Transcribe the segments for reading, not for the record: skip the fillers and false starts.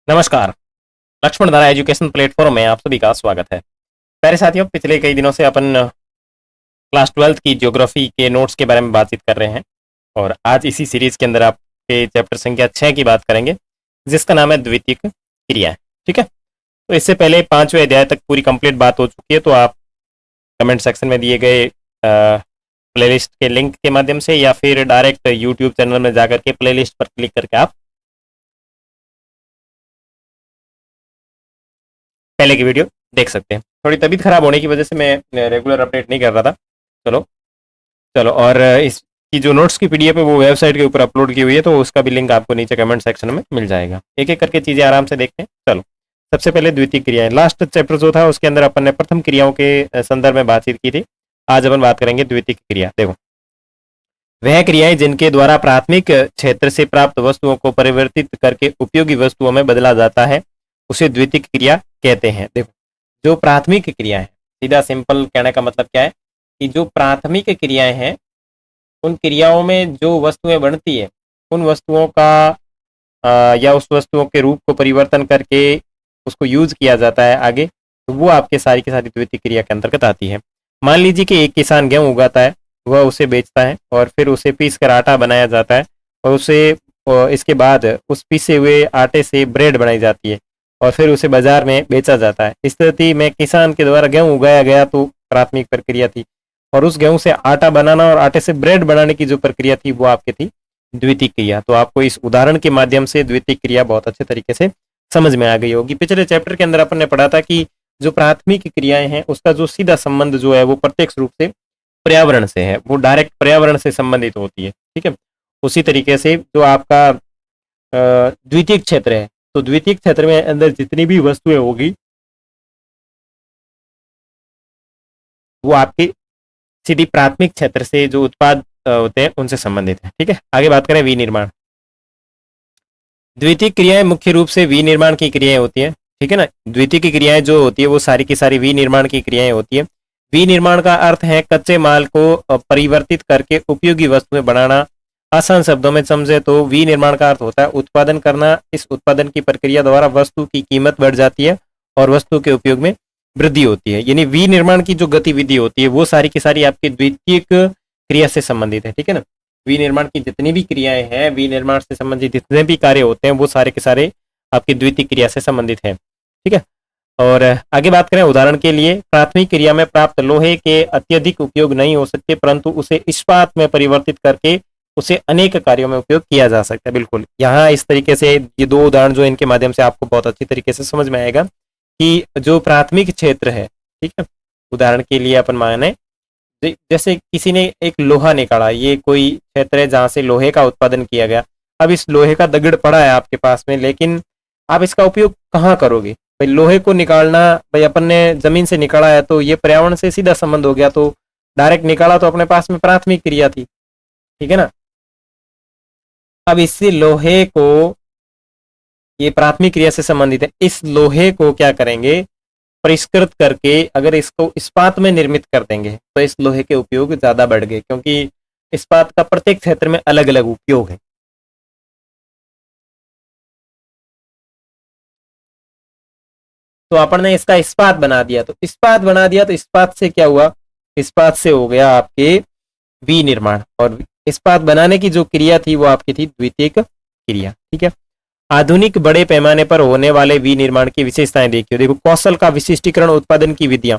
नमस्कार। लक्ष्मण धारा education platform में आप सभी का स्वागत है। प्यारे साथियों, पिछले कई दिनों से अपन क्लास 12th की ज्योग्राफी के नोट्स के बारे में बातचीत कर रहे हैं और आज इसी सीरीज के अंदर आपके चैप्टर संख्या 6 की बात करेंगे, जिसका नाम है द्वितीयक क्रिया। ठीक है, तो इससे पहले 5वें अध्याय तक पूरी कंप्लीट बात हो चुकी है, तो आप कमेंट सेक्शन में दिए गए प्लेलिस्ट के लिंक के माध्यम से या फिर डायरेक्ट यूट्यूब चैनल में जाकर के प्लेलिस्ट पर क्लिक करके आप पहले की वीडियो देख सकते हैं। थोड़ी तबीयत खराब होने की वजह से मैं रेगुलर अपडेट नहीं कर रहा था। चलो चलो और इसकी जो नोट्स की पीडीएफ है वो वेबसाइट के ऊपर अपलोड की हुई है, तो उसका भी लिंक आपको नीचे कमेंट सेक्शन में मिल जाएगा। एक एक करके चीजें आराम से देखते हैं। चलो, सबसे पहले द्वितीय क्रियाएं। लास्ट चैप्टर जो था उसके अंदर अपन ने प्रथम क्रियाओं के संदर्भ में बातचीत की थी। आज अपन बात करेंगे द्वितीय क्रिया। देखो, वह क्रियाएं जिनके द्वारा प्राथमिक क्षेत्र से प्राप्त वस्तुओं को परिवर्तित करके उपयोगी वस्तुओं में बदला जाता है उसे द्वितीय क्रिया कहते हैं। देखो, जो प्राथमिक क्रिया है, सीधा सिंपल कहने का मतलब क्या है कि जो प्राथमिक क्रियाएं हैं उन क्रियाओं में जो वस्तुएं बनती है उन वस्तुओं का या उस वस्तुओं के रूप को परिवर्तन करके उसको यूज किया जाता है आगे, तो वो आपके सारी की सारी द्वितीय क्रिया के अंतर्गत आती है। मान लीजिए कि एक किसान गेहूं उगाता है, वह उसे बेचता है और फिर उसे पीस कर आटा बनाया जाता है और इसके बाद उस पीसे हुए आटे से ब्रेड बनाई जाती है और फिर उसे बाजार में बेचा जाता है। इस स्थिति में किसान के द्वारा गेहूं उगाया गया तो प्राथमिक प्रक्रिया थी, और उस गेहूं से आटा बनाना और आटे से ब्रेड बनाने की जो प्रक्रिया थी वो आपकी थी द्वितीय क्रिया। तो आपको इस उदाहरण के माध्यम से द्वितीय क्रिया बहुत अच्छे तरीके से समझ में आ गई होगी। पिछले चैप्टर के अंदर अपन ने पढ़ा था कि जो प्राथमिक क्रियाएं हैं उसका जो सीधा संबंध जो है वो प्रत्यक्ष रूप से पर्यावरण से है, वो डायरेक्ट पर्यावरण से संबंधित होती है। ठीक है, उसी तरीके से जो आपका द्वितीय क्षेत्र है, तो द्वितीय क्षेत्र में अंदर जितनी भी वस्तुएं होगी वो आपकी सीधी प्राथमिक क्षेत्र से जो उत्पाद होते हैं उनसे संबंधित है। ठीक है, आगे बात करें विनिर्माण। द्वितीय क्रियाएं मुख्य रूप से विनिर्माण की क्रियाएं होती है। ठीक है ना, द्वितीय की क्रियाएं जो होती है वो सारी की सारी विनिर्माण की क्रियाएं होती है। विनिर्माण का अर्थ है कच्चे माल को परिवर्तित करके उपयोगी वस्तुएं बनाना। आसान शब्दों में समझे तो विनिर्माण का अर्थ होता है उत्पादन करना। इस उत्पादन की प्रक्रिया द्वारा वस्तु की कीमत बढ़ जाती है और वस्तु के उपयोग में वृद्धि होती है। यानी विनिर्माण की जो गतिविधि होती है वो सारी की सारी आपकी द्वितीय क्रिया से संबंधित है। ठीक है ना, विनिर्माण की जितनी भी क्रियाएं हैं, विनिर्माण से संबंधित जितने भी कार्य होते हैं वो सारे के सारे आपकी द्वितीय क्रिया से संबंधित है। ठीक है, और आगे बात करें उदाहरण के लिए, प्राथमिक क्रिया में प्राप्त लोहे के अत्यधिक उपयोग नहीं हो सकते, परंतु उसे इस्पात में परिवर्तित करके उसे अनेक कार्यों में उपयोग किया जा सकता है। बिल्कुल, यहाँ इस तरीके से ये दो उदाहरण जो इनके माध्यम से आपको बहुत अच्छी तरीके से समझ में आएगा कि जो प्राथमिक क्षेत्र है, ठीक है, उदाहरण के लिए अपन माने जैसे किसी ने एक लोहा निकाला, ये कोई क्षेत्र है जहां से लोहे का उत्पादन किया गया। अब इस लोहे का दगड़ पड़ा है आपके पास में, लेकिन आप इसका उपयोग कहाँ करोगे? भाई लोहे को निकालना, भाई अपन ने जमीन से निकाला है तो ये पर्यावरण से सीधा संबंध हो गया, तो डायरेक्ट निकाला तो अपने पास में प्राथमिक क्रिया थी। ठीक है ना, अब इसी लोहे को, ये प्राथमिक क्रिया से संबंधित है, इस लोहे को क्या करेंगे, परिष्कृत करके अगर इसको इस्पात में निर्मित कर देंगे तो इस लोहे के उपयोग ज्यादा बढ़ गए, क्योंकि इस्पात का प्रत्येक क्षेत्र में अलग अलग उपयोग है। तो अपन ने इसका इस्पात बना दिया, तो इस्पात बना दिया तो इस्पात से क्या हुआ, इस्पात से हो गया आपके विनिर्माण, और इस्पात बनाने की जो क्रिया थी वो आपकी थी द्वितीयक क्रिया। ठीक है, आधुनिक बड़े पैमाने पर होने वाले विनिर्माण की विशेषताएं देखिए। देखो, कौशल का विशिष्टीकरण, उत्पादन की विधियां।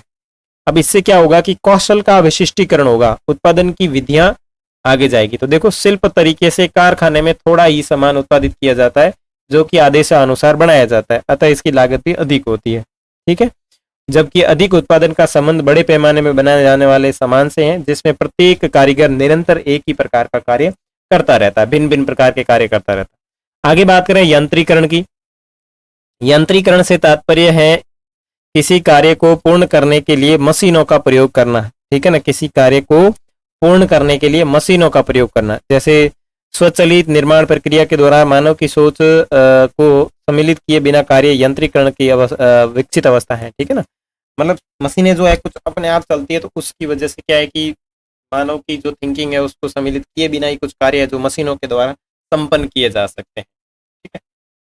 अब इससे क्या होगा कि कौशल का विशिष्टीकरण होगा, उत्पादन की विधियां आगे जाएगी। तो देखो, शिल्प तरीके से कारखाने में थोड़ा ही सामान उत्पादित किया जाता है जो कि आदेशानुसार बनाया जाता है, अतः इसकी लागत भी अधिक होती है। ठीक है, जबकि अधिक उत्पादन का संबंध बड़े पैमाने में बनाए जाने वाले सामान से है, जिसमें प्रत्येक कारीगर निरंतर एक ही प्रकार का कार्य करता रहता है, भिन्न भिन्न प्रकार के कार्य करता रहता है। आगे बात करें यंत्रीकरण की। यंत्रीकरण से तात्पर्य है किसी कार्य को पूर्ण करने के लिए मशीनों का प्रयोग करना। ठीक है ना, किसी कार्य को पूर्ण करने के लिए मशीनों का प्रयोग करना। जैसे स्वचालित निर्माण प्रक्रिया के द्वारा मानव की सोच को सम्मिलित किए बिना कार्य यंत्रीकरण की विकसित अवस्था है। ठीक है ना, मतलब मशीनें जो है कुछ अपने आप चलती है, तो उसकी वजह से क्या है कि मानव की जो थिंकिंग है उसको सम्मिलित किए बिना ही कुछ कार्य है जो मशीनों के द्वारा संपन्न किए जा सकते हैं। ठीक है,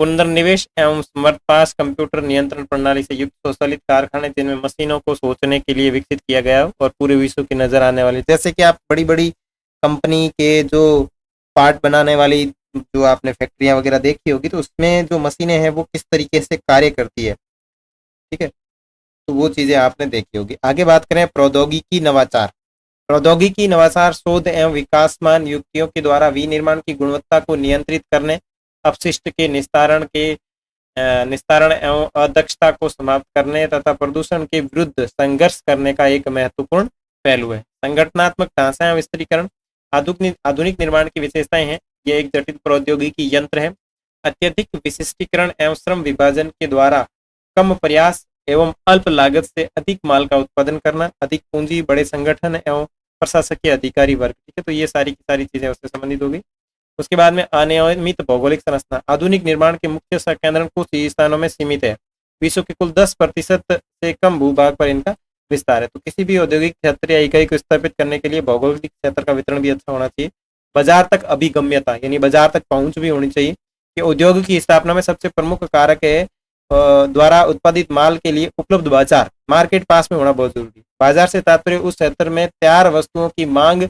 पुनर्निवेश एवं स्मार्टपास कंप्यूटर नियंत्रण प्रणाली से युक्त स्वचालित कारखाने जिनमें मशीनों को सोचने के लिए विकसित किया गया और पूरे विश्व की नजर आने वाली, जैसे कि आप बड़ी बड़ी कंपनी के जो पार्ट बनाने वाली जो आपने फैक्ट्रियां वगैरह देखी होगी, तो उसमें जो मशीनें हैं वो किस तरीके से कार्य करती है, ठीक है, तो वो चीजें आपने देखी होगी। आगे बात करें प्रौद्योगिकी नवाचार। प्रौद्योगिकी नवाचार शोध एवं विकासमान युक्तियों के द्वारा विनिर्माण की गुणवत्ता को नियंत्रित करने, अपशिष्ट के निस्तारण एवं अदक्षता को समाप्त करने तथा प्रदूषण के विरुद्ध संघर्ष करने का एक महत्वपूर्ण पहलू है। संगठनात्मक ढांचा एवं विस्तारीकरण आधुनिक निर्माण की विशेषताएं हैं। यह एक जटिल प्रौद्योगिकी यंत्र है। अत्यधिक विशिष्टीकरण एवं श्रम विभाजन के द्वारा कम प्रयास एवं अल्प लागत से अधिक माल का उत्पादन करना, अधिक पूंजी, बड़े संगठन एवं प्रशासकीय अधिकारी वर्ग, ठीक है, तो ये सारी की सारी चीजें उससे संबंधित होगी। उसके बाद में अनियमित भौगोलिक संरचना। आधुनिक निर्माण के मुख्य केंद्र कुछ ही स्थानों में सीमित है। विश्व के कुल 10% से कम भूभाग पर इनका विस्तार है। तो किसी भी औद्योगिक क्षेत्र या इकाई को स्थापित करने के लिए भौगोलिक क्षेत्र का वितरण भी अच्छा होना चाहिए। बाजार तक अभिगम्यता, यानी बाजार तक पहुंच भी होनी चाहिए कि उद्योग की स्थापना में सबसे प्रमुख कारक है द्वारा उत्पादित माल के लिए उपलब्ध बाजार, मार्केट पास में होना बहुत जरूरी है। बाजार से तात्पर्य उस क्षेत्र में तैयार वस्तुओं की मांग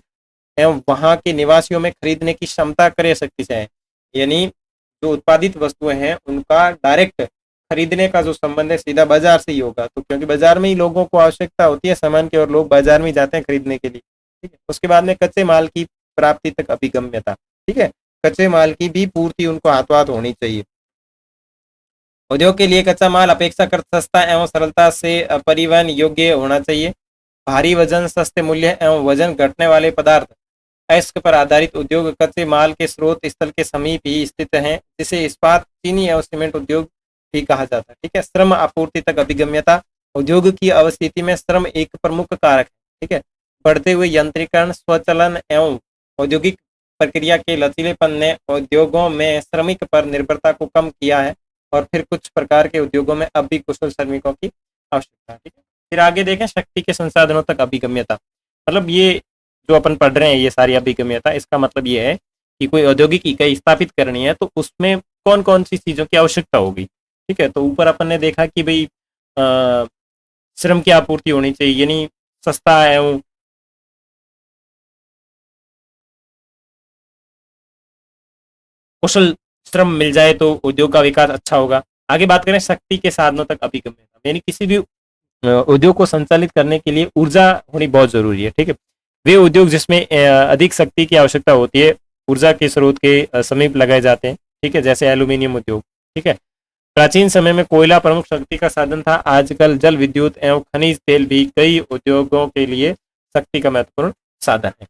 एवं वहां के निवासियों में खरीदने की क्षमता क्रय शक्ति से है। यानी जो उत्पादित वस्तुएं हैं उनका डायरेक्ट खरीदने का जो संबंध है सीधा बाजार से ही होगा। तो क्योंकि बाजार में ही लोगों को आवश्यकता होती है सामान की और लोग बाजार में जाते हैं खरीदने के लिए, ठीक है। उसके बाद में कच्चे माल की प्राप्ति तक अभिगम्यता, ठीक है, कच्चे माल की भी पूर्ति उनको हाथों हाथ होनी चाहिए। उद्योग के लिए कच्चा माल अपेक्षाकृत सस्ता एवं सरलता से परिवहन योग्य होना चाहिए। भारी वजन, सस्ते मूल्य एवं वजन घटने वाले पदार्थ अयस्क पर आधारित उद्योग कच्चे माल के स्रोत स्थल के समीप ही स्थित हैं, जिसे इस्पात, चीनी एवं सीमेंट उद्योग भी कहा जाता है, ठीक है। श्रम आपूर्ति तक अभिगम्यता। उद्योग की अवस्थिति में श्रम एक प्रमुख कारक है, ठीक है। बढ़ते हुए यंत्रीकरण, स्वचालन एवं औद्योगिक प्रक्रिया के लचीलेपन ने उद्योगों में श्रमिक पर निर्भरता को कम किया है और फिर कुछ प्रकार के उद्योगों में अब भी कुशल श्रमिकों की आवश्यकता है, ठीक है। फिर आगे देखें शक्ति के संसाधनों तक अभिगम्यता। मतलब ये जो अपन पढ़ रहे हैं ये सारी अभिगम्यता, इसका मतलब ये है कि कोई औद्योगिक इकाई स्थापित करनी है तो उसमें कौन कौन सी चीजों की आवश्यकता होगी, ठीक है। तो ऊपर अपन ने देखा कि भाई श्रम की आपूर्ति होनी चाहिए, यानी सस्ता एवं कुशल श्रम मिल जाए तो उद्योग का विकास अच्छा होगा। आगे बात करें शक्ति के साधनों तक अभिगम्यता, यानी किसी भी उद्योग को संचालित करने के लिए ऊर्जा होनी बहुत जरूरी है, ठीक है। वे उद्योग जिसमें अधिक शक्ति की आवश्यकता होती है ऊर्जा के स्रोत के समीप लगाए जाते हैं, ठीक है, जैसे एल्यूमिनियम उद्योग, ठीक है। प्राचीन समय में कोयला प्रमुख शक्ति का साधन था। आजकल जल विद्युत एवं खनिज तेल भी कई उद्योगों के लिए शक्ति का महत्वपूर्ण साधन है।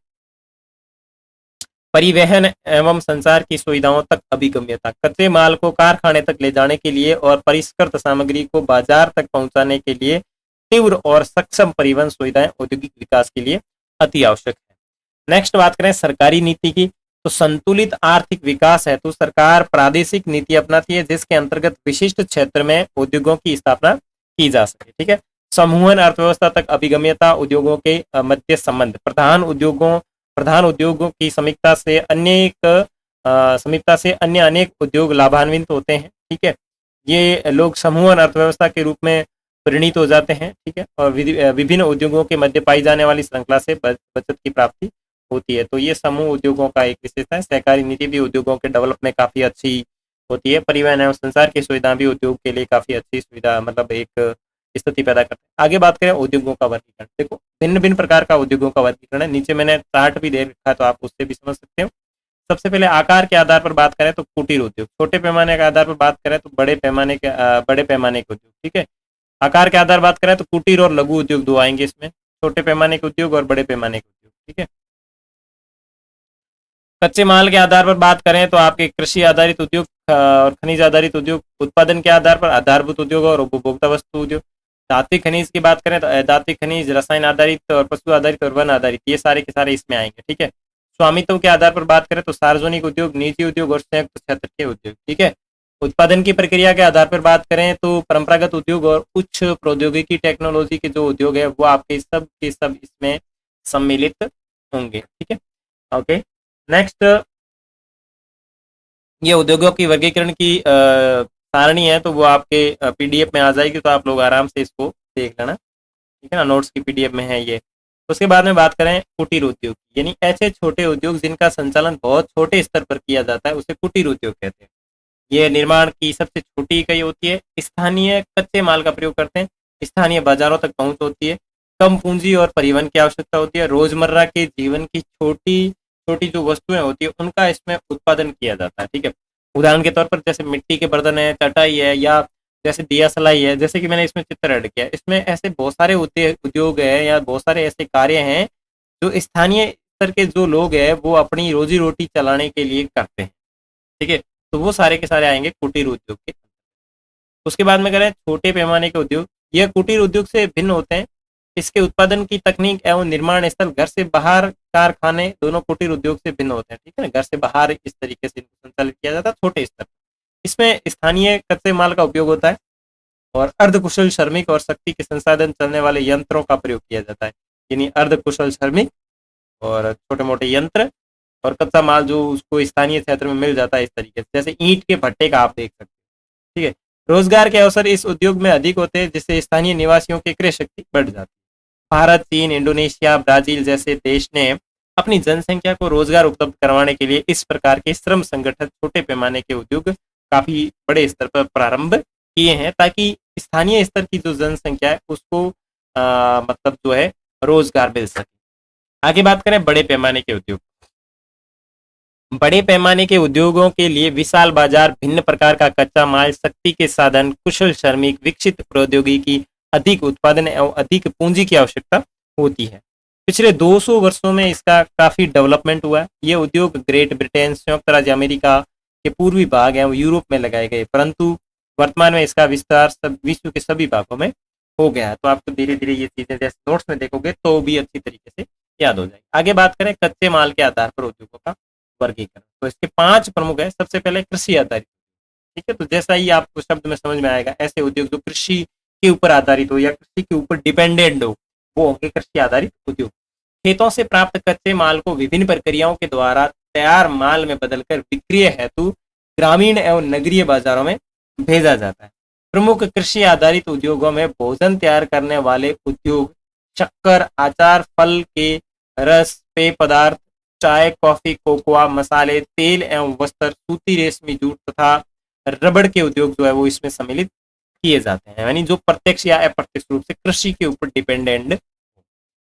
परिवहन एवं संचार की सुविधाओं तक अभिगम्यता। कच्चे माल को कारखाने तक ले जाने के लिए और परिष्कृत सामग्री को बाजार तक पहुंचाने के लिए तीव्र और सक्षम परिवहन सुविधाएं औद्योगिक विकास के लिए अति आवश्यक है। नेक्स्ट बात करें सरकारी नीति की, तो संतुलित आर्थिक विकास है तो सरकार प्रादेशिक नीति अपनाती है जिसके अंतर्गत विशिष्ट क्षेत्र में उद्योगों की स्थापना की जा सके, ठीक है। समूहन अर्थव्यवस्था तक अभिगम्यता। उद्योगों के मध्य संबंध। प्रधान उद्योगों की समीपता से अन्य अनेक उद्योग लाभान्वित होते हैं, ठीक है। ये लोग समूहन अर्थव्यवस्था के रूप में परिणित हो जाते हैं, ठीक है, और विभिन्न उद्योगों के मध्य पाई जाने वाली श्रृंखला से बचत की प्राप्ति होती है। तो ये समूह उद्योगों का एक विशेषता है। सहकारी नीति भी उद्योगों के डेवलप में काफी अच्छी होती है। परिवहन एवं संचार की सुविधा भी उद्योग के लिए काफी अच्छी सुविधा, मतलब एक स्थिति पैदा करते हैं। आगे बात करें उद्योगों का वर्गीकरण। देखो भिन्न भिन्न प्रकार का उद्योगों का वर्गीकरण है, नीचे मैंने चार्ट भी दे रखा है तो आप उससे भी समझ सकते हो। सबसे पहले आकार के आधार पर बात करें तो कुटीर उद्योग, छोटे पैमाने के आधार पर बात करें तो बड़े पैमाने के उद्योग, ठीक है। आकार के आधार बात करें तो कुटीर और लघु उद्योग दो आएंगे इसमें, छोटे पैमाने के उद्योग और बड़े पैमाने के उद्योग, ठीक है। कच्चे माल के आधार पर बात करें तो आपके कृषि आधारित उद्योग और खनिज आधारित उद्योग। उत्पादन के आधार पर आधारभूत उद्योग और उपभोक्ता वस्तु उद्योग। धात्विक खनिज की बात करें तो धात्विक खनिज, रसायन आधारित और पशु आधारित और वन आधारित, ये सारे के सारे इसमें आएंगे, ठीक है। स्वामित्व के आधार पर बात करें तो सार्वजनिक उद्योग, निजी उद्योग और संयुक्त क्षेत्र के उद्योग, ठीक है। उत्पादन की प्रक्रिया के आधार पर बात करें तो परंपरागत उद्योग और उच्च प्रौद्योगिकी टेक्नोलॉजी के जो उद्योग है वो आपके सब के सब इसमें सम्मिलित होंगे, ठीक है। ओके, नेक्स्ट ये उद्योगों की वर्गीकरण की सारणी है, तो वो आपके पीडीएफ में आ जाएगी, तो आप लोग आराम से इसको देख लेना, ठीक है ना, नोट्स की पीडीएफ में है ये। उसके बाद में बात करें कुटीर उद्योग की, यानी ऐसे छोटे उद्योग जिनका संचालन बहुत छोटे स्तर पर किया जाता है, उसे कुटीर उद्योग कहते हैं। ये निर्माण की सबसे छोटी इकाई होती है, स्थानीय कच्चे माल का प्रयोग करते हैं, स्थानीय बाजारों तक पहुंच होती है, कम पूंजी और परिवहन की आवश्यकता होती है, रोजमर्रा के जीवन की छोटी छोटी जो वस्तुएं होती है उनका इसमें उत्पादन किया जाता है, ठीक है। उदाहरण के तौर पर जैसे मिट्टी के बर्तन है, चटाई है, या जैसे दिया सलाई है, जैसे कि मैंने इसमें चित्र ऐड किया, इसमें ऐसे बहुत सारे उद्योग है या बहुत सारे ऐसे कार्य हैं जो स्थानीय स्तर के जो लोग हैं वो अपनी रोजी रोटी चलाने के लिए करते हैं, ठीक है। तो वो सारे के सारे आएंगे कुटीर उद्योग के। उसके बाद में करें छोटे पैमाने के उद्योग, यह कुटीर उद्योग से भिन्न होते हैं। इसके उत्पादन की तकनीक एवं निर्माण स्थल घर से बाहर कारखाने दोनों कुटीर उद्योग से भिन्न होते हैं, ठीक है ना। घर से बाहर इस तरीके से इनको संचालित किया जाता है छोटे स्तर पर। इसमें स्थानीय कच्चे माल का उपयोग होता है और अर्धकुशल श्रमिक और शक्ति के संसाधन चलने वाले यंत्रों का प्रयोग किया जाता है, यानी अर्धकुशल श्रमिक और छोटे मोटे यंत्र और कच्चा माल जो उसको स्थानीय क्षेत्र में मिल जाता है इस तरीके से, जैसे ईंट के भट्टे का आप देख सकते हैं, ठीक है। रोजगार के अवसर इस उद्योग में अधिक होते हैं, जिससे स्थानीय निवासियों की क्रय शक्ति बढ़ जाती है। भारत, चीन, इंडोनेशिया, ब्राजील जैसे देश ने अपनी जनसंख्या को रोजगार उपलब्ध करवाने के लिए इस प्रकार के श्रम संगठन छोटे पैमाने के उद्योग काफी बड़े स्तर पर प्रारंभ किए हैं, ताकि स्थानीय स्तर की जो जनसंख्या है उसको मतलब जो है रोजगार मिल सके। आगे बात करें बड़े पैमाने के उद्योग। बड़े पैमाने के उद्योगों के लिए विशाल बाजार, भिन्न प्रकार का कच्चा माल, शक्ति के साधन, कुशल श्रमिक, विकसित प्रौद्योगिकी, अधिक उत्पादन एवं अधिक पूंजी की आवश्यकता होती है। पिछले 200 वर्षों में इसका काफी डेवलपमेंट हुआ है। ये उद्योग ग्रेट ब्रिटेन, संयुक्त राज्य अमेरिका के पूर्वी भाग एवं यूरोप में लगाए गए, परंतु वर्तमान में इसका विस्तार सब विश्व के सभी भागों में हो गया है। तो आपको धीरे धीरे ये चीजें जैसे नोट्स में देखोगे तो भी अच्छी तरीके से याद हो जाएगी। आगे बात करें कच्चे माल के आधार पर उद्योगों का वर्गीकरण, तो इसके 5 प्रमुख है। सबसे पहले कृषि आधारित, ठीक है। तो जैसा ही आपको शब्द में समझ में आएगा, ऐसे उद्योग जो कृषि के ऊपर आधारित हो या कृषि के ऊपर डिपेंडेंट हो, वो होंगे कृषि आधारित उद्योग। खेतों से प्राप्त कच्चे माल को विभिन्न प्रक्रियाओं के द्वारा तैयार माल में बदलकर विक्रय हेतु ग्रामीण एवं नगरीय बाजारों में भेजा जाता है। प्रमुख कृषि आधारित उद्योगों में भोजन तैयार करने वाले उद्योग, शक्कर, आचार, फल के रस, पेय पदार्थ, चाय, कॉफी, कोकोआ, मसाले, तेल एवं वस्त्र, सूती, रेशमी जूट तथा रबड़ के उद्योग जो है वो इसमें सम्मिलित किए जाते हैं, यानी जो प्रत्यक्ष या अप्रत्यक्ष रूप से कृषि के ऊपर डिपेंडेंट।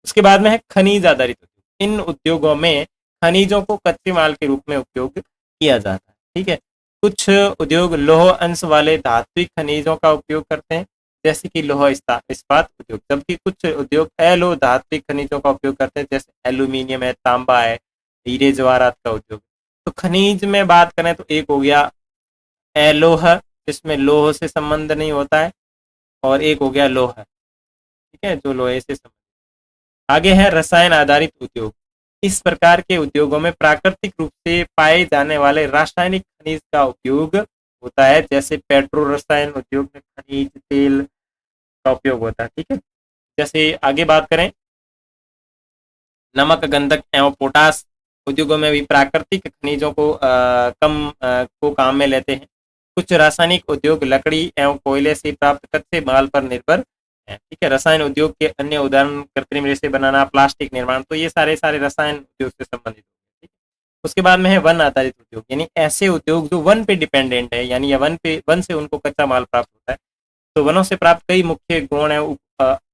उसके बाद में है खनिज आधारित उद्योग। इन उद्योगों में खनिजों को कच्चे माल के रूप में उपयोग किया जाता है, ठीक है। कुछ उद्योग लौह अंश वाले धात्विक खनिजों का उपयोग करते हैं, जैसे कि लौह इस्पात उद्योग, जबकि कुछ उद्योग अलोह धात्विक खनिजों का उपयोग करते हैं, जैसे एल्यूमिनियम है, तांबा है, हीरे जवाहरात का उद्योग। तो खनिज में बात करें तो एक हो गया अलोह, जिसमें लोह से संबंध नहीं होता है, और एक हो गया लोह, ठीक है, जो लोहे से संबंध। आगे है रसायन आधारित उद्योग। इस प्रकार के उद्योगों में प्राकृतिक रूप से पाए जाने वाले रासायनिक खनिज का उपयोग होता है, जैसे पेट्रो रसायन उद्योग में खनिज तेल का उपयोग होता है, ठीक है। जैसे आगे बात करें नमक, गंधक एवं पोटास उद्योगों में भी प्राकृतिक खनिजों को को काम में लेते हैं। कुछ रासायनिक उद्योग लकड़ी एवं कोयले से प्राप्त कच्चे माल पर निर्भर है, ठीक है। रसायन उद्योग के अन्य उदाहरण कृत्रिम रेशे बनाना, प्लास्टिक निर्माण, तो ये सारे सारे रसायन उद्योग से संबंधित होते हैं, ठीक है। उसके बाद में है वन आधारित उद्योग, यानी ऐसे उद्योग जो वन पे डिपेंडेंट है, यानी वन से उनको कच्चा माल प्राप्त होता है। तो वनों से प्राप्त कई मुख्य गुण है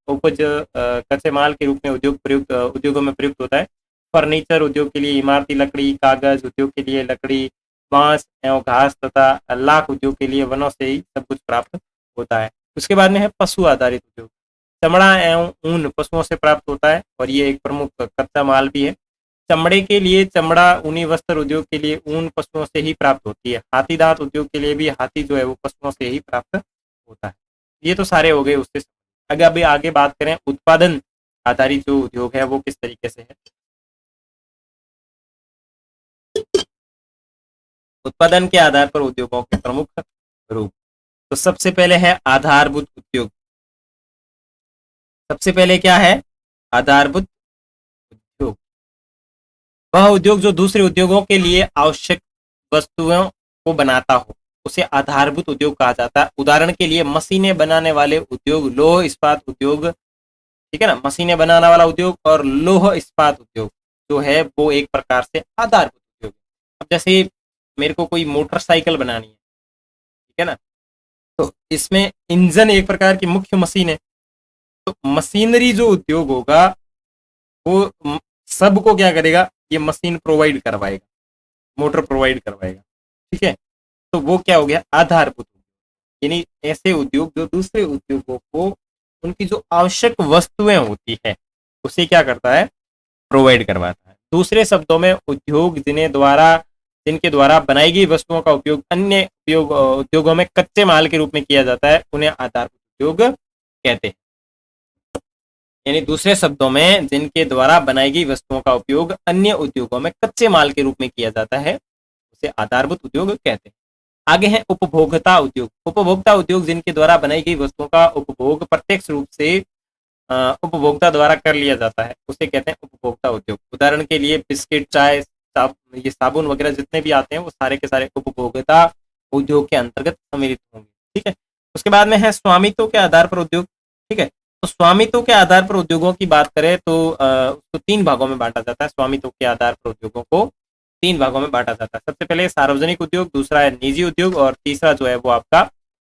उपज कच्चे माल के रूप में उद्योगों में प्रयुक्त होता है। फर्नीचर उद्योग के लिए इमारती लकड़ी, कागज उद्योग के लिए लकड़ी, बांस एवं घास तथा लाख उद्योग के लिए वनों से ही सब कुछ प्राप्त होता है। उसके बाद में है पशु आधारित उद्योग। चमड़ा एवं ऊन पशुओं से प्राप्त होता है और ये एक प्रमुख कच्चा माल भी है। चमड़े के लिए चमड़ा, ऊनी वस्त्र उद्योग के लिए ऊन पशुओं से ही प्राप्त होती है। हाथी दांत उद्योग के लिए भी हाथी जो है वो पशुओं से ही प्राप्त होता है। ये तो सारे हो गए उससे। अगर अभी आगे बात करें उत्पादन आधारित जो उद्योग है वो किस तरीके से है। उत्पादन के आधार पर उद्योगों के प्रमुख रूप, तो सबसे पहले है आधारभूत उद्योग। सबसे पहले क्या है? आधारभूत उद्योग। वह उद्योग जो दूसरे उद्योगों के लिए आवश्यक वस्तुओं को बनाता हो उसे आधारभूत उद्योग कहा जाता है। उदाहरण के लिए मशीनें बनाने वाले उद्योग, लौह इस्पात उद्योग, ठीक है ना, मशीनें बनाने वाला उद्योग और लौह इस्पात उद्योग जो है वो एक प्रकार से आधारभूत उद्योग है। अब जैसे मेरे को कोई मोटरसाइकिल बनानी है, ठीक है ना, तो इसमें इंजन एक प्रकार की मुख्य मशीन है, तो मशीनरी जो उद्योग होगा वो सबको क्या करेगा, ये मशीन प्रोवाइड करवाएगा, मोटर प्रोवाइड करवाएगा, ठीक है। तो वो क्या हो गया, आधारभूत उद्योग, यानी ऐसे उद्योग जो दूसरे उद्योगों को उनकी जो आवश्यक वस्तुएं होती है उसे क्या करता है, प्रोवाइड करवाता है। दूसरे शब्दों में उद्योग जिनके द्वारा बनाई गई वस्तुओं का उपयोग अन्य उद्योगों में कच्चे माल के रूप में किया जाता है, उन्हें आधारभूत उद्योग कहते हैं। यानी दूसरे शब्दों में जिनके द्वारा बनाई गई वस्तुओं का उपयोग अन्य उद्योगों में कच्चे माल के रूप में किया जाता है उसे आधारभूत उद्योग कहते हैं। आगे है उपभोक्ता उद्योग। उपभोक्ता उद्योग जिनके द्वारा बनाई गई वस्तुओं का उपभोग प्रत्यक्ष रूप से उपभोक्ता द्वारा कर लिया जाता है उसे कहते हैं उपभोक्ता उद्योग। उदाहरण के लिए बिस्किट, चाय, ये साबुन वगैरह जितने भी आते हैं वो सारे के सारे उपभोक्ता उद्योग के अंतर्गत सम्मिलित होंगे, ठीक है। उसके बाद में है स्वामित्व के आधार पर उद्योग, ठीक है। तो स्वामित्व के आधार पर उद्योगों की बात करें तो उसको 3 भागों में बांटा जाता है। स्वामित्व के आधार पर उद्योगों को 3 भागों में बांटा जाता है। सबसे पहले सार्वजनिक उद्योग, दूसरा है निजी उद्योग और तीसरा जो है वो आपका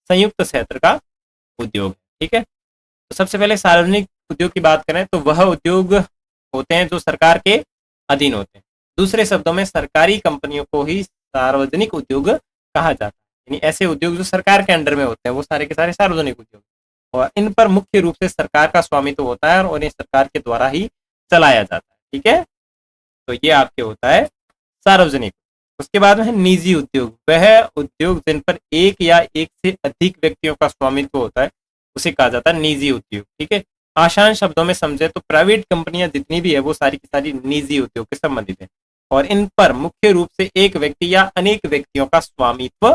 संयुक्त क्षेत्र का उद्योग, ठीक है। तो सबसे पहले सार्वजनिक उद्योग की बात करें तो वह उद्योग होते हैं जो सरकार के अधीन होते हैं। दूसरे शब्दों में सरकारी कंपनियों को ही सार्वजनिक उद्योग कहा जाता है, यानी ऐसे उद्योग जो सरकार के अंडर में होते हैं वो सारे के सारे सार्वजनिक उद्योग, और इन पर मुख्य रूप से सरकार का स्वामित्व होता है और उन्हें सरकार के द्वारा ही चलाया जाता है, ठीक है। तो ये आपके होता है सार्वजनिक। उसके बाद में है निजी उद्योग। वह उद्योग जिन पर एक या एक से अधिक व्यक्तियों का स्वामित्व होता है उसे कहा जाता है निजी उद्योग, ठीक है। आसान शब्दों में समझे तो प्राइवेट कंपनियां जितनी भी है वो सारी की सारी निजी उद्योग के संबंधित है और इन पर मुख्य रूप से एक व्यक्ति या अनेक व्यक्तियों का स्वामित्व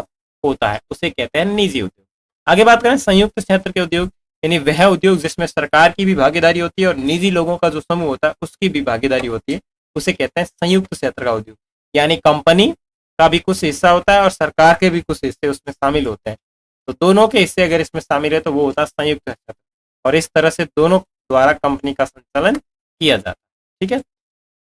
होता है उसे कहते हैं निजी उद्योग। आगे बात करें संयुक्त क्षेत्र के उद्योग, यानी वह उद्योग जिसमें सरकार की भी भागीदारी होती है और निजी लोगों का जो समूह होता है उसकी भी भागीदारी होती है उसे कहते हैं संयुक्त क्षेत्र का उद्योग। यानी कंपनी का भी कुछ हिस्सा होता है और सरकार के भी कुछ हिस्से उसमें शामिल होते हैं, तो दोनों के हिस्से अगर इसमें शामिल है तो वो होता है संयुक्त क्षेत्र, और इस तरह से दोनों द्वारा कंपनी का संचालन किया जाता है, ठीक है।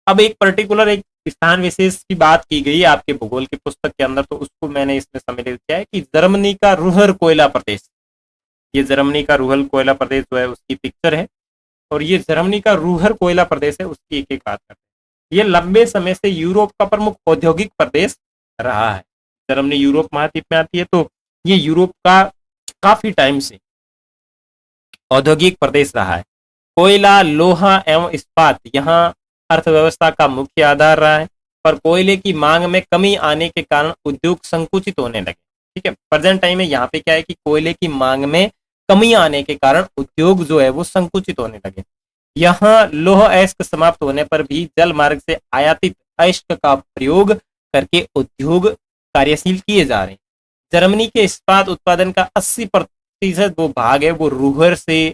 अब एक पर्टिकुलर एक स्थान विशेष की बात की गई आपके भूगोल की पुस्तक के अंदर, तो उसको मैंने इसमें सम्मिलित किया है कि जर्मनी का रूहर कोयला प्रदेश, ये जर्मनी का रूहर कोयला प्रदेश जो है उसकी पिक्चर है और ये जर्मनी का रूहर कोयला प्रदेश है उसकी एक एक बात करते हैं। ये लंबे समय से यूरोप का प्रमुख औद्योगिक प्रदेश रहा है। जर्मनी यूरोप महाद्वीप में आती है तो ये यूरोप का काफी टाइम से औद्योगिक प्रदेश रहा है। कोयला, लोहा एवं इस्पात यहाँ अर्थव्यवस्था का मुख्य आधार रहा है, पर कोयले की मांग में कमी आने के कारण उद्योग संकुचित होने लगे, ठीक है। प्रेजेंट टाइम में यहाँ पे क्या है कि कोयले की मांग में कमी आने के कारण उद्योग जो है वो संकुचित होने लगे। यहाँ लौह अयस्क समाप्त होने पर भी जल मार्ग से आयातित अयस्क का प्रयोग करके उद्योग कार्यशील किए जा रहे हैं। जर्मनी के इस्पात उत्पादन का 80% वो भाग है वो रूहर से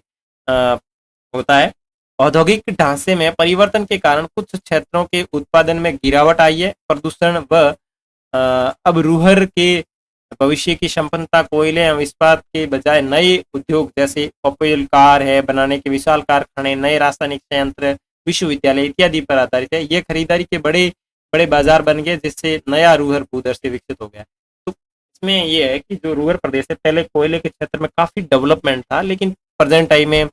होता है। औद्योगिक ढांचे में परिवर्तन के कारण कुछ क्षेत्रों के उत्पादन में गिरावट आई है। प्रदूषण व अब रूहर के भविष्य की संपन्नता कोयले एवं इस्पात के बजाय नए उद्योग जैसे ऑपल कार है बनाने के विशाल कारखाने, नए रासायनिक संयंत्र, विश्वविद्यालय इत्यादि पर आधारित है। ये खरीदारी के बड़े बड़े बाजार बन गए जिससे नया रूहर भूदर से विकसित हो गया। तो इसमें यह है कि जो रूहर प्रदेश है पहले कोयले के क्षेत्र में काफी डेवलपमेंट था, लेकिन प्रेजेंट टाइम में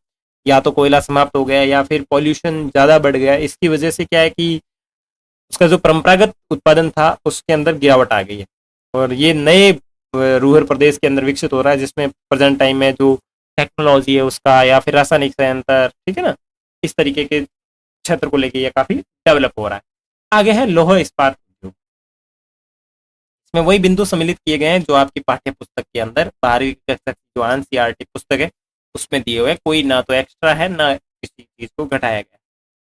या तो कोयला समाप्त हो गया या फिर पॉल्यूशन ज्यादा बढ़ गया। इसकी वजह से क्या है कि उसका जो परंपरागत उत्पादन था उसके अंदर गिरावट आ गई है और ये नए रूरल प्रदेश के अंदर विकसित हो रहा है जिसमें प्रेजेंट टाइम में जो टेक्नोलॉजी है उसका या फिर रासायनिक संयंत्र, ठीक है ना, इस तरीके के क्षेत्र को लेके ये काफी डेवलप हो रहा है। आगे है लौह इस्पात उद्योग। इसमें वही बिंदु सम्मिलित किए गए हैं जो आपकी पाठ्य पुस्तक के अंदर 12वीं कक्षा की जो एनसीईआरटी पुस्तक है उसमें दिए हुए, कोई ना तो एक्स्ट्रा है ना किसी चीज को घटाया गया।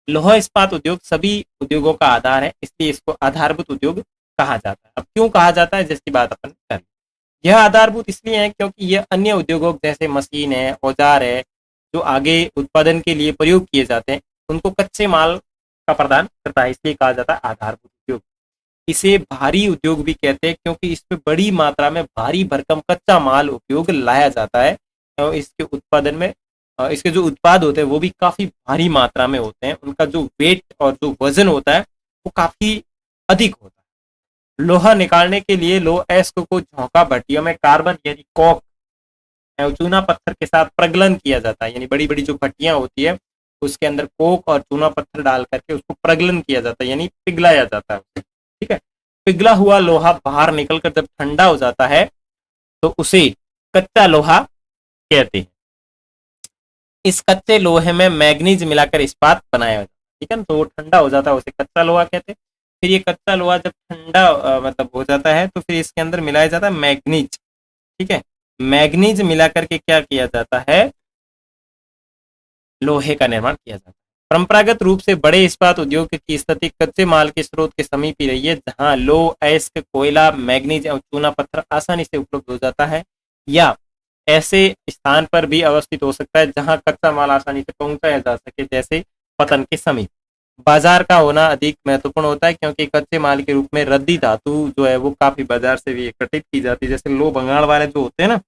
लौह इस्पात उद्योग सभी उद्योगों का आधार है, इसलिए इसको आधारभूत उद्योग कहा जाता है। अब क्यों कहा जाता है जिसकी बात अपन कर, यह आधारभूत इसलिए है क्योंकि यह अन्य उद्योगों जैसे मशीन है, औजार है, जो आगे उत्पादन के लिए प्रयोग किए जाते हैं उनको कच्चे माल का प्रदान करता है, इसलिए कहा जाता है आधारभूत उद्योग। इसे भारी उद्योग भी कहते हैं क्योंकि इसमें बड़ी मात्रा में भारी भरकम कच्चा माल उपयोग लाया जाता है और इसके उत्पादन में इसके जो उत्पाद होते हैं वो भी काफी भारी मात्रा में होते हैं। उनका जो वेट और जो वजन होता है वो काफी अधिक होता है। लोहा निकालने के लिए लोह अयस्क को झोंका भट्टियों में कार्बन यानी कॉक चूना पत्थर के साथ प्रगलन किया जाता है, यानी बड़ी बड़ी जो भट्टियां होती है उसके अंदर कोक और चूना पत्थर डाल करके उसको प्रगलन किया जाता है, यानी पिघलाया जाता है। ठीक है, पिघला हुआ लोहा बाहर निकलकर जब ठंडा हो जाता है तो उसे कच्चा लोहा कहते हैं। इस कच्चे लोहे में मैग्नीज मिलाकर इस्पात बनाया जाता है। ठीक है ना, तो वो ठंडा हो जाता है उसे कच्चा लोहा कहते हैं। फिर ये कच्चा लोहा जब ठंडा मतलब हो जाता है तो फिर इसके अंदर मिलाया जाता है मैग्नीज। ठीक है, मैग्नीज मिलाकर के क्या किया जाता है, लोहे का निर्माण किया जाता है। परंपरागत रूप से बड़े इस्पात उद्योग की स्थिति कच्चे माल के स्रोत के समीप ही रही है, जहां लोह अयस्क कोयला मैग्नीज और चूना पत्थर आसानी से उपलब्ध हो जाता है, या ऐसे स्थान पर भी अवस्थित हो सकता है जहां कच्चा माल आसानी से पहुंचाया जा सके, जैसे पतन के समीप। बाजार का होना अधिक महत्वपूर्ण होता है क्योंकि कच्चे माल के रूप में रद्दी धातु जो है वो काफी बाजार से भी एकत्रित की जाती है। जैसे लोह भंगाड़ वाले जो होते हैं ना,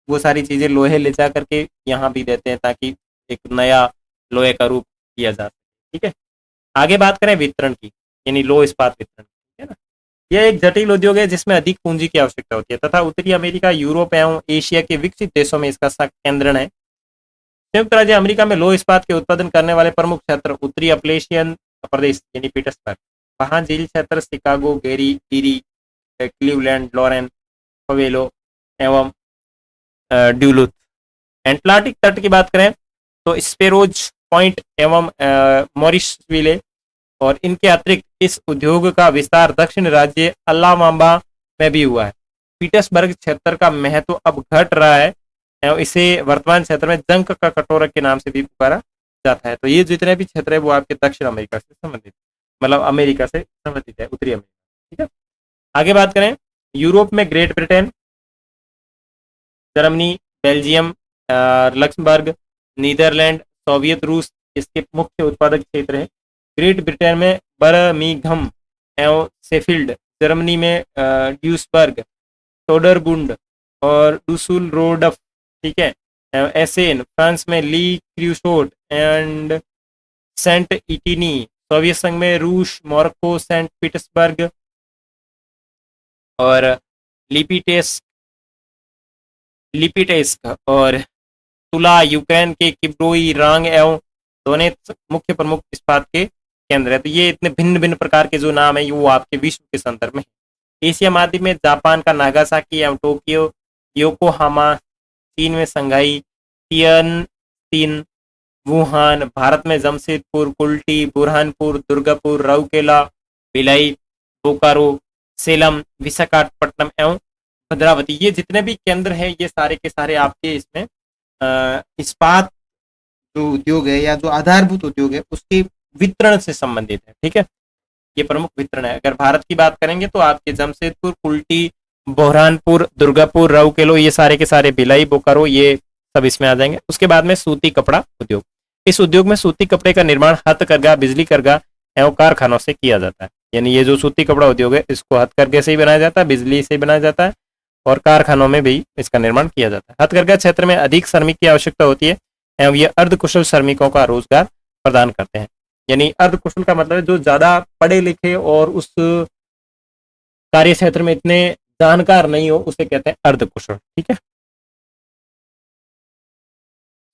वो सारी चीजें लोहे ले जा करके यहाँ भी देते हैं ताकि एक नया लोहे का रूप दिया जा सके। ठीक है, आगे बात करें वितरण की, यानी लोह इस्पात वितरण। ठीक है ना, यह एक जटिल उद्योग है जिसमें अधिक पूंजी की आवश्यकता होती है तथा उत्तरी अमेरिका, यूरोप एवं एशिया के विकसित देशों में इसका केंद्रण है। संयुक्त राज्य अमेरिका में लोह इस्पात के उत्पादन करने वाले प्रमुख क्षेत्र उत्तरी अपलेशियन प्रदेश यानी पीटर्सबर्ग, वहां झील क्षेत्र, शिकागो, गेरी, ईरी, क्लीवलैंड, लॉरेन, पवेलो एवं ड्यूलुथ। एटलांटिक तट की बात करें तो स्पेरोज पॉइंट एवं मॉरिसविले, और इनके अतिरिक्त इस उद्योग का विस्तार दक्षिण राज्य अलाबामा में भी हुआ है। पीटर्सबर्ग क्षेत्र का महत्व अब घट रहा है एवं इसे वर्तमान क्षेत्र में जंक का कटोरा के नाम से भी पुकारा जाता है। तो ये जितने भी क्षेत्र है वो आपके दक्षिण अमेरिका से संबंधित, मतलब अमेरिका से संबंधित है, उत्तरी अमेरिका। ठीक है, आगे बात करें यूरोप में Great Britain, Germany, Belgium, Luxembourg, Netherlands, Soviet रूस इसके मुख्य उत्पादक क्षेत्र है। ग्रेट ब्रिटेन में बर्मिंघम एवं शेफील्ड, जर्मनी में ड्यूसबर्ग, टोडरबुंड और डुसुलरोडफ। ठीक है, एसेन, फ्रांस में Le Creusot and Saint Etienne, Soviet संघ में रूस, मोरक्को, सेंट पीटर्सबर्ग और लिपिटेस्क लिपिटेस्क और तुला, यूक्रेन के किब्रोई, रांग एवं दोनेत्स्क मुख्य प्रमुख इस्पात के केंद्र है। तो ये इतने भिन्न भिन्न प्रकार के जो नाम है वो आपके विश्व के संदर्भ में। एशिया महाद्वीप में जापान का नागासाकी एवं टोक्यो, योकोहामा, चीन में संघाई, तियानजिन, वुहान, भारत में जमशेदपुर, कुल्टी, बुरहानपुर, दुर्गापुर, राउरकेला, भिलाई, बोकारो, सेलम, विशाखापट्टनम एवं भद्रावती। ये जितने भी केंद्र हैं ये सारे के सारे आपके इसमें इस्पात जो उद्योग है या जो आधारभूत उद्योग है उसके वितरण से संबंधित है। ठीक है, ये प्रमुख वितरण है। अगर भारत की बात करेंगे तो आपके जमशेदपुर, कुल्टी, बुरहानपुर, दुर्गापुर, राउरकेला, ये सारे के सारे भिलाई, बोकारो, ये सब इसमें आ जाएंगे। उसके बाद में सूती कपड़ा उद्योग। इस उद्योग में सूती कपड़े का निर्माण हथकरघा, बिजली करघा एवं कारखानों से किया जाता है। यानी ये जो सूती कपड़ा उद्योग है इसको हथकरघे से ही बनाया जाता है, बिजली से बनाया जाता है और कारखानों में भी इसका निर्माण किया जाता है। हथकरघा क्षेत्र में अधिक श्रमिक की आवश्यकता होती है एवं ये अर्धकुशल श्रमिकों का रोजगार प्रदान करते हैं। यानी अर्धकुशल का मतलब है जो ज्यादा पढ़े लिखे और उस कार्य क्षेत्र में इतने जानकार नहीं हो उसे कहते हैं अर्धकुशल। ठीक है,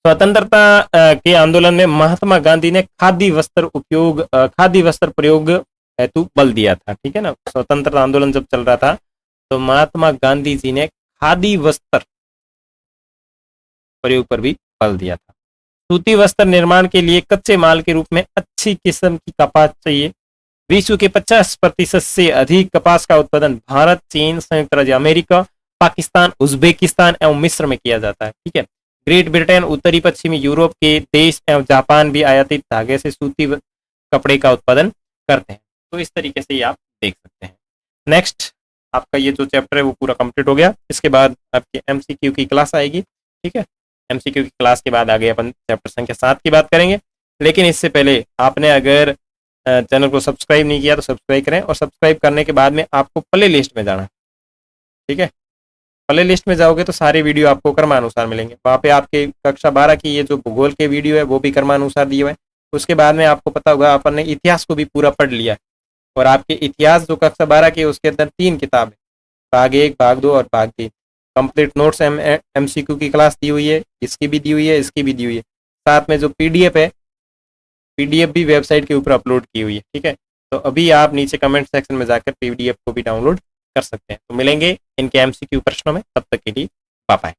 स्वतंत्रता के आंदोलन में महात्मा गांधी ने खादी वस्त्र प्रयोग हेतु बल दिया था। ठीक है ना, स्वतंत्रता आंदोलन जब चल रहा था तो महात्मा गांधी जी ने खादी वस्त्र प्रयोग पर भी बल दिया था। सूती वस्त्र निर्माण के लिए कच्चे माल के रूप में अच्छी किस्म की कपास चाहिए। विश्व के 50% से अधिक कपास का उत्पादन भारत, चीन, संयुक्त राज्य अमेरिका, पाकिस्तान, उज्बेकिस्तान एवं मिस्र में किया जाता है। ठीक है, ग्रेट ब्रिटेन, उत्तरी पश्चिमी यूरोप के देश एवं जापान भी आयातित धागे से सूती कपड़े का उत्पादन करते हैं। तो इस तरीके से ये आप देख सकते हैं। नेक्स्ट आपका ये जो चैप्टर है वो पूरा कंप्लीट हो गया। इसके बाद आपकी एमसीक्यू की क्लास आएगी। ठीक है, एमसीक्यू की क्लास के बाद आगे अपन चैप्टर संख्या 7 की बात करेंगे। लेकिन इससे पहले आपने अगर चैनल को सब्सक्राइब नहीं किया तो सब्सक्राइब करें, और सब्सक्राइब करने के बाद में आपको प्ले लिस्ट में जाना, ठीक है। प्ले लिस्ट में जाओगे तो सारे वीडियो आपको क्रमानुसार मिलेंगे। वहाँ पे आपके कक्षा 12 की ये जो भूगोल के वीडियो है वो भी क्रमानुसार दिए हुए हैं। उसके बाद में आपको पता होगा अपन ने इतिहास को भी पूरा पढ़ लिया है, और आपके इतिहास जो कक्षा 12 की है उसके अंदर 3 किताब है, भाग 1, भाग 2 और भाग 3। कंप्लीट नोट्स MCQ की क्लास दी हुई है, इसकी भी दी हुई है, इसकी भी दी हुई है। साथ में जो PDF है, PDF भी वेबसाइट के ऊपर अपलोड की हुई है, ठीक है। तो अभी आप नीचे कमेंट सेक्शन में जाकर PDF को भी डाउनलोड कर सकते हैं। तो मिलेंगे इनके MCQ प्रश्नों में, तब तक के लिए बाय बाय।